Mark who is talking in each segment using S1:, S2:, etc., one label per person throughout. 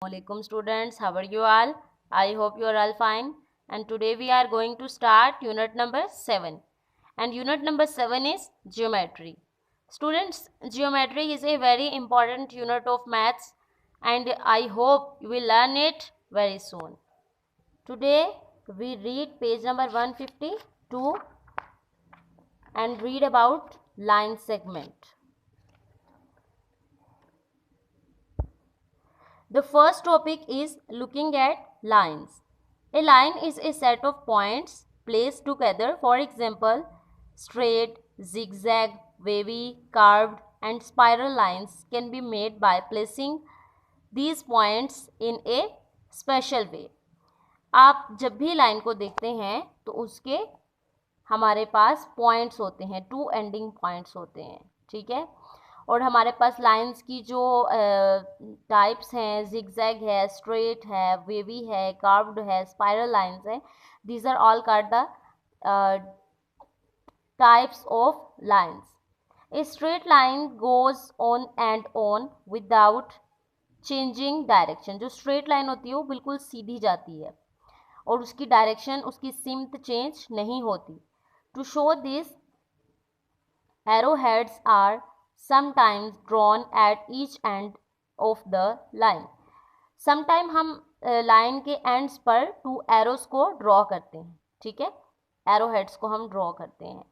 S1: Assalamualaikum students, how are you all? I hope you are all fine. And today we are going to start unit number 7. And unit number 7 is geometry. Students, geometry is a very important unit of maths and I hope you will learn it very soon. Today we read page number 152 and read about line segment. The first topic is looking at lines. A line is a set of points placed together. For example, straight, zigzag, wavy, curved and spiral lines can be made by placing these points in a special way. आप जब भी line को देखते हैं तो उसके हमारे पास points होते हैं, टू एंडिंग पॉइंट्स होते हैं, ठीक है। और हमारे पास लाइंस की जो टाइप्स हैं, जिगजैग है, स्ट्रेट है, वेवी है, कार्व्ड है, स्पाइरल लाइंस हैं, these are all called the types of lines. A straight line goes on and on without changing direction. जो स्ट्रेट लाइन होती है वो बिल्कुल सीधी जाती है और उसकी डायरेक्शन, उसकी सिमत चेंज नहीं होती। To show this, arrowheads are sometimes drawn at each end of the line. Sometime हम लाइन के एंड्स पर टू एरोस को ड्रॉ करते हैं, ठीक है। एरोहेड्स को हम ड्रॉ करते हैं,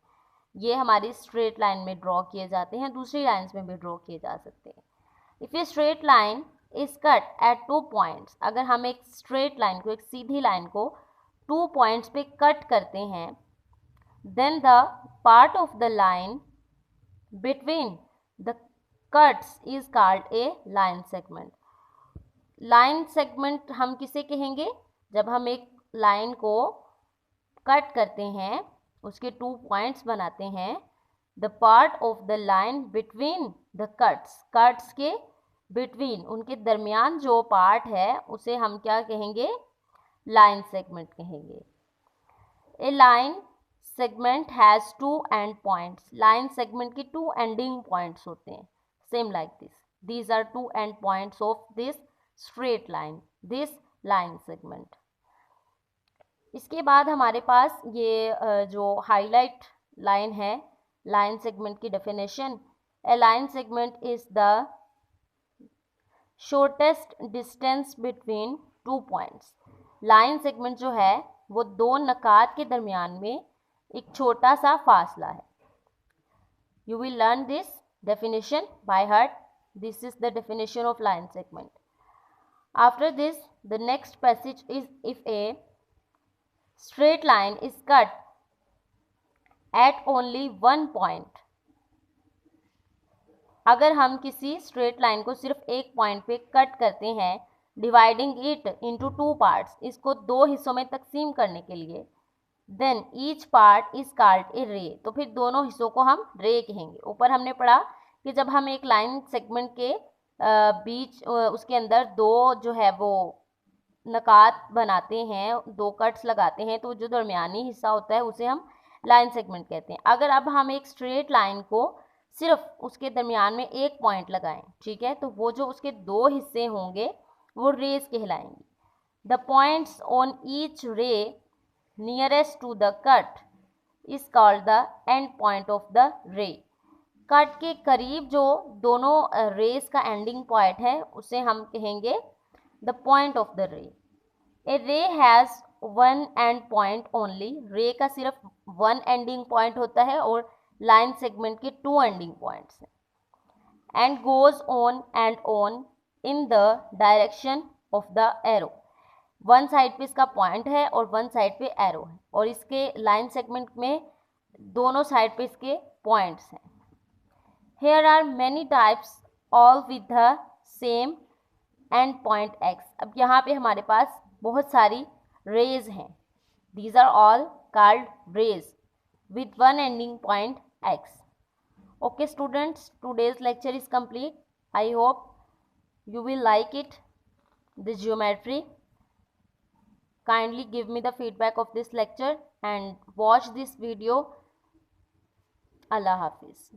S1: ये हमारी स्ट्रेट लाइन में ड्रॉ किए जाते हैं, दूसरी लाइंस में भी ड्रॉ किए जा सकते हैं। If a straight line is cut at 2 points, अगर हम एक स्ट्रेट लाइन को, एक सीधी लाइन को 2 पॉइंट्स पे कट करते हैं, then the part of the line between the cuts is called a line segment. Line segment हम किसे कहेंगे? जब हम एक लाइन को कट करते हैं, उसके 2 पॉइंट्स बनाते हैं, the part of the line between the cuts, cuts के बिटवीन, उनके दरमियान जो पार्ट है उसे हम क्या कहेंगे? लाइन सेगमेंट कहेंगे। A line segment has 2 end points. Line segment की 2 एंडिंग पॉइंट्स होते हैं, same like this, these are 2 end points of this straight line, this line segment. इसके बाद हमारे पास ये जो हाईलाइट लाइन है, लाइन सेगमेंट की definition. A line segment is the shortest distance between 2 points. Line segment जो है वो 2 नकात के दरमियान में एक छोटा सा फासला है। You will learn this definition by heart. This is the definition of line segment. After this, the next passage is if a straight line is cut at only 1 point. अगर हम किसी स्ट्रेट लाइन को सिर्फ एक point पे cut करते हैं, dividing it into 2 parts, इसको 2 हिस्सों में तकसीम करने के लिए, then each part is called a ray, तो फिर दोनों हिस्सों को हम रे कहेंगे। ऊपर हमने पढ़ा कि जब हम एक लाइन सेगमेंट के बीच, उसके अंदर 2 जो है वो नकात बनाते हैं, 2 कट्स लगाते हैं, तो जो दरमियानी हिस्सा होता है उसे हम लाइन सेगमेंट कहते हैं। अगर अब हम एक स्ट्रेट लाइन को सिर्फ उसके दरमियान में एक पॉइंट लगाएं, ठीक है, तो वो जो उसके 2 हिस्से होंगे वो रेज कहलाएंगे। The points on each ray nearest to the cut is called the end point of the ray. Cut के करीब जो दोनों रेस का एंडिंग पॉइंट है उसे हम कहेंगे द पॉइंट ऑफ द रे। ए रे हैज़ 1 एंड पॉइंट ओनली। रे का सिर्फ 1 एंडिंग पॉइंट होता है और लाइन सेगमेंट के 2 एंडिंग पॉइंट्स हैं। And goes on and on in the direction of the arrow. 1 side पे इसका पॉइंट है और 1 साइड पे एरो है, और इसके लाइन सेगमेंट में दोनों साइड पे इसके पॉइंट्स हैं। Here are many types all with the same end point X. अब यहाँ पे हमारे पास बहुत सारी रेज हैं, these are all called rays with 1 ending point x. Okay students, today's lecture is complete. I hope you will like it, the geometry. Kindly give me the feedback of this lecture and watch this video. Allah Hafiz.